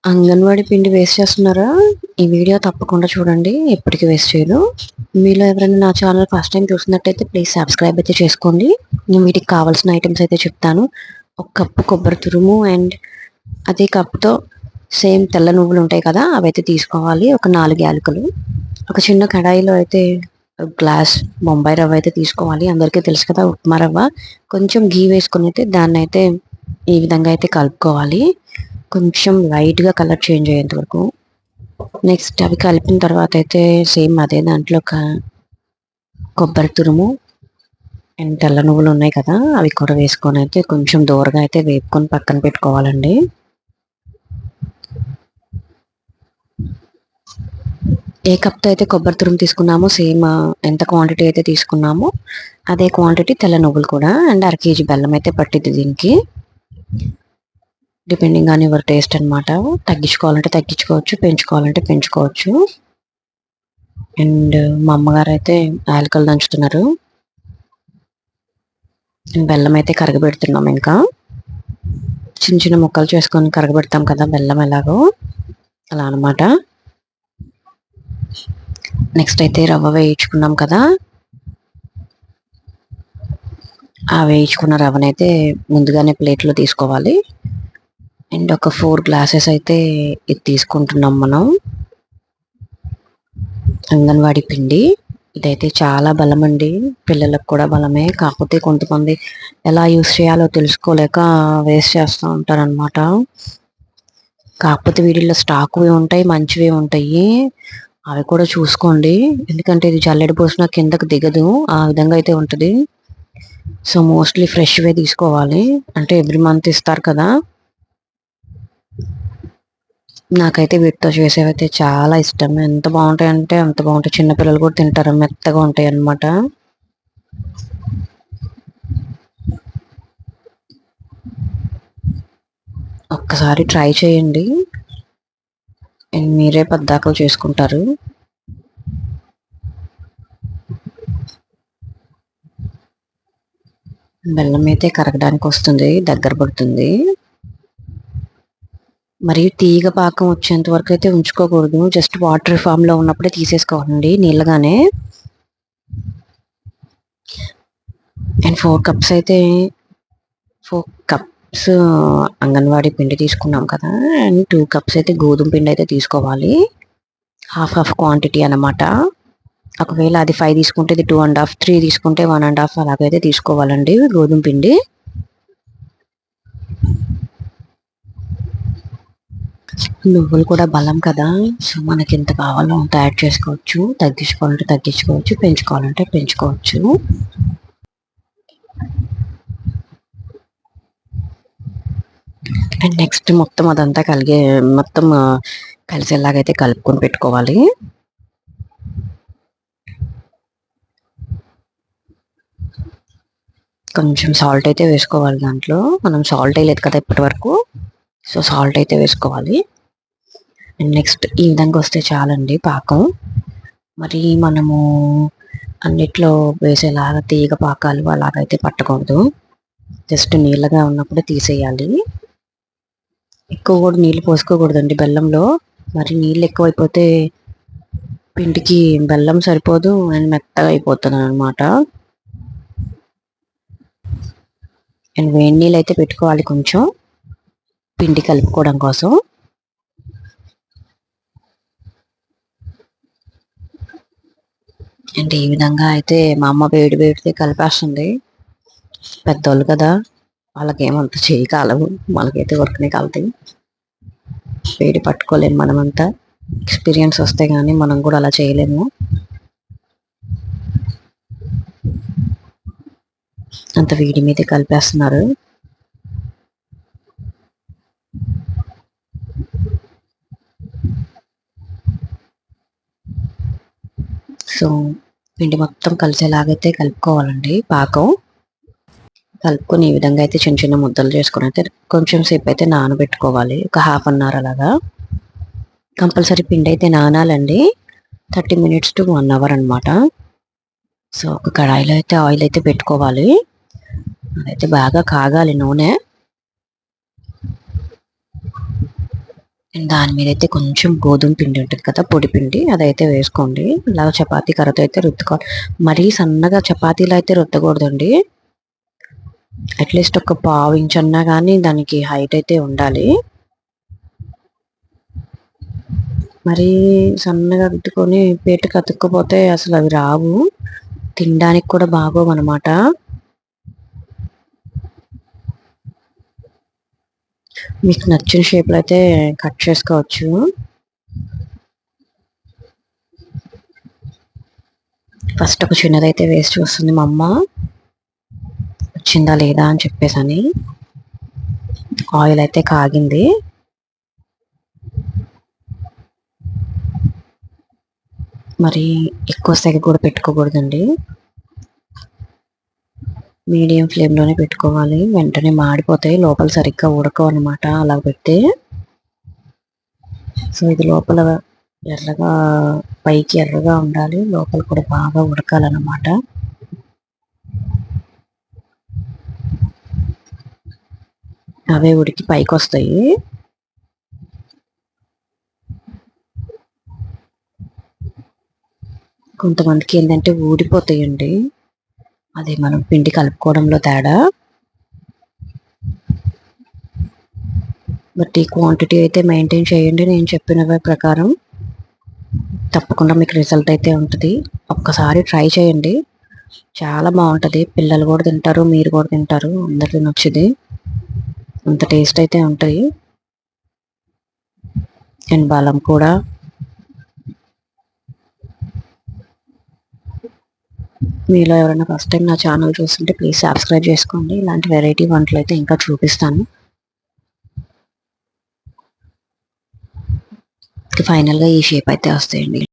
అంగన్వాడీ పిండి వేస్ట్ చేస్తున్నారా? ఈ వీడియో తప్పకుండా చూడండి. ఎప్పటికీ వేస్ట్ చేయను. మీలో ఎవరైనా నా ఛానల్ ఫస్ట్ టైం చూసినట్టయితే ప్లీజ్ సబ్స్క్రైబ్ అయితే చేసుకోండి. నేను వీటికి కావాల్సిన ఐటమ్స్ అయితే చెప్తాను. ఒక కప్పు కొబ్బరి తురుము అండ్ అదే కప్పుతో సేమ్ తెల్ల నువ్వులు ఉంటాయి కదా, అవైతే తీసుకోవాలి. ఒక 4 యాలకులు. ఒక చిన్న కడాయిలో అయితే గ్లాస్ బొంబాయి రవ్వ అయితే తీసుకోవాలి. అందరికీ తెలుసు కదా ఉప్మా రవ్వ. కొంచెం గీ వేసుకుని అయితే దాన్ని అయితే ఈ విధంగా అయితే కలుపుకోవాలి. కొంచెం లైట్గా కలర్ చేంజ్ అయ్యేంత వరకు. నెక్స్ట్ అవి కలిపిన తర్వాత అయితే సేమ్ అదే దాంట్లో కొబ్బరి తురుము అండ్ తెల్ల నువ్వులు ఉన్నాయి కదా, అవి కూడా వేసుకొని అయితే కొంచెం దూరగా అయితే వేపుకొని పక్కన పెట్టుకోవాలండి. ఏ కప్తో అయితే కొబ్బరి తురుము తీసుకున్నామో సేమ్ ఎంత క్వాంటిటీ అయితే తీసుకున్నామో అదే క్వాంటిటీ తెల్ల నువ్వులు కూడా అండ్ 1/2 kg బెల్లం అయితే పట్టిద్ది దీనికి. డిపెండింగ్ ఆన్ యువర్ టేస్ట్ అనమాట. తగ్గించుకోవాలంటే తగ్గించుకోవచ్చు, పెంచుకోవాలంటే పెంచుకోవచ్చు. అండ్ మా అమ్మగారు అయితే యాలకలు దంచుతున్నారు. బెల్లం అయితే కరగబెడుతున్నాం. ఇంకా చిన్న చిన్న ముక్కలు చేసుకొని కరగబెడతాం కదా బెల్లం, ఎలాగో అలా అనమాట. నెక్స్ట్ అయితే రవ్వ వేయించుకున్నాం కదా, ఆ వేయించుకున్న రవ్వనైతే ముందుగానే ప్లేట్లో తీసుకోవాలి. అండ్ ఒక 4 గ్లాసెస్ అయితే ఇది తీసుకుంటున్నాం మనం. అంగన్వాడీ పిండి ఇదైతే చాలా బలం అండి. పిల్లలకు కూడా బలమే. కాకపోతే కొంతమంది ఎలా యూస్ చేయాలో తెలుసుకోలేక వేస్ట్ చేస్తూ ఉంటారనమాట. కాకపోతే వీటిల్లో స్టాక్వి ఉంటాయి, మంచివి ఉంటాయి. అవి కూడా చూసుకోండి. ఎందుకంటే ఇది జల్లెడ పోసినా కిందకు దిగదు, ఆ విధంగా అయితే ఉంటుంది. సో మోస్ట్లీ ఫ్రెష్వే తీసుకోవాలి. అంటే ఎవ్రీ మంత్ ఇస్తారు కదా. నాకైతే వీటితో చేసేవైతే చాలా ఇష్టం. ఎంత బాగుంటాయి అంటే అంత బాగుంటాయి. చిన్నపిల్లలు కూడా తింటారు, మెత్తగా ఉంటాయి అన్నమాట. ఒక్కసారి ట్రై చేయండి అండ్ మీరే పద్దాకలు చేసుకుంటారు. బెల్లం అయితే కరగడానికి వస్తుంది, దగ్గర పడుతుంది. మరియు తీగ పాకం వచ్చేంత వరకు అయితే ఉంచుకోకూడదు. జస్ట్ వాటర్ ఫామ్ లో ఉన్నప్పుడే తీసేసుకోవాలండి, నీళ్ళగానే. అండ్ 4 కప్స్ అయితే 4 కప్స్ అంగన్వాడీ పిండి తీసుకున్నాం కదా, అండ్ 2 కప్స్ అయితే గోధుమ పిండి అయితే తీసుకోవాలి. హాఫ్ క్వాంటిటీ అనమాట. ఒకవేళ అది 5 తీసుకుంటే ఇది 2.5, 3 తీసుకుంటే 1.5 అలాగైతే తీసుకోవాలండి గోధుమ పిండి. నువ్వులు కూడా బలం కదా, సో మనకి ఎంత కావాలో అంత యాడ్ చేసుకోవచ్చు. తగ్గించుకోవాలంటే తగ్గించుకోవచ్చు, పెంచుకోవాలంటే పెంచుకోవచ్చు. అండ్ నెక్స్ట్ మొత్తం అదంతా మొత్తం కలిసేలాగైతే కలుపుకొని పెట్టుకోవాలి. కొంచెం సాల్ట్ అయితే వేసుకోవాలి దాంట్లో. మనం సాల్ట్ వేయలేదు కదా ఇప్పటి వరకు, సో సాల్ట్ అయితే వేసుకోవాలి. అండ్ నెక్స్ట్ ఈ విధంగా వస్తే చాలండి పాకం. మరి మనము అన్నిట్లో వేసేలాగా తీగ పాకాలు అలాగైతే పట్టకూడదు. జస్ట్ నీళ్ళగా ఉన్నప్పుడు తీసేయాలి. ఎక్కువ కూడా నీళ్ళు పోసుకోకూడదండి బెల్లంలో. మరి నీళ్ళు ఎక్కువైపోతే పిండికి బెల్లం సరిపోదు అండ్ మెత్తగా అయిపోతుంది అనమాట. అండ్ వేడి నీళ్ళు అయితే పెట్టుకోవాలి కొంచెం పిండి కలుపుకోవడం కోసం. అంటే ఈ విధంగా అయితే మా అమ్మ వేడి వేడితే కలిపేస్తుంది. పెద్దోళ్ళు కదా, వాళ్ళకేమంత చేయి కాలవు, మనకైతే వర్క్నే కాలుతాయి. వేడి పట్టుకోలేము మనమంతా. ఎక్స్పీరియన్స్ వస్తే కానీ మనం కూడా అలా చేయలేము. అంత వేడి మీద కలిపేస్తున్నారు. సో పిండి మొత్తం కలిసేలాగైతే కలుపుకోవాలండి పాకం. కలుపుకొని ఈ విధంగా అయితే చిన్న చిన్న ముద్దలు చేసుకొని అయితే కొంచెం సేపు అయితే నానబెట్టుకోవాలి. ఒక 1/2 hour అలాగా. కంపల్సరీ పిండి అయితే నానాలండి. 30 minutes to 1 hour అనమాట. సో ఒక కడాయిలో అయితే ఆయిల్ అయితే పెట్టుకోవాలి. అదైతే బాగా కాగాలి నూనె. దాని మీద అయితే కొంచెం గోధుమ పిండి ఉంటుంది కదా, పొడి పిండి, అదైతే వేసుకోండి. ఇలా చపాతీ కర్రతో అయితే రుద్దుకోవాలి. మరీ సన్నగా చపాతీలు అయితే రుద్దకూడదండి. అట్లీస్ట్ ఒక పావు ఇంచ్ అన్నా కానీ దానికి హైట్ అయితే ఉండాలి. మరీ సన్నగా రుద్దుకొని పేటకు అతుక్కపోతే అసలు అవి రావు, తినడానికి కూడా బాగోవు అనమాట. మీకు నచ్చిన షేప్లో అయితే కట్ చేసుకోవచ్చు. ఫస్ట్ ఒక చిన్నదైతే వేస్ట్ చూస్తుంది మా అమ్మ, వచ్చిందా లేదా అని చెప్పేసి. ఆయిల్ అయితే కాగింది. మరి ఎక్కువ సెగ కూడా పెట్టుకోకూడదండి, మీడియం ఫ్లేమ్లోనే పెట్టుకోవాలి. వెంటనే మాడిపోతాయి, లోపల సరిగ్గా ఉడకవు అనమాట అలా పెడితే. సో ఇది లోపల ఎర్రగా, పైకి ఎర్రగా ఉండాలి, లోపల కూడా బాగా ఉడకాలన్నమాట. అవే ఉడికి పైకి వస్తాయి. కొంతమందికి ఏంటంటే ఊడిపోతాయండి, అది మనం పిండి కలుపుకోవడంలో తేడా. బట్ ఈ క్వాంటిటీ అయితే మెయింటైన్ చేయండి నేను చెప్పిన ప్రకారం, తప్పకుండా మీకు రిజల్ట్ అయితే ఉంటుంది. ఒక్కసారి ట్రై చేయండి, చాలా బాగుంటుంది. పిల్లలు కూడా తింటారు, మీరు కూడా తింటారు, అందరికీ నచ్చుది. అంత టేస్ట్ అయితే ఉంటుంది. అండ్ బలం కూడా. మీలో ఎవరైనా ఫస్ట్ టైం నా ఛానల్ చూస్తుంటే ప్లీజ్ సబ్స్క్రైబ్ చేసుకోండి. ఇలాంటి వెరైటీ వంటలు అయితే ఇంకా చూపిస్తాను. ఫైనల్గా ఈ షేప్ అయితే వస్తాయండి.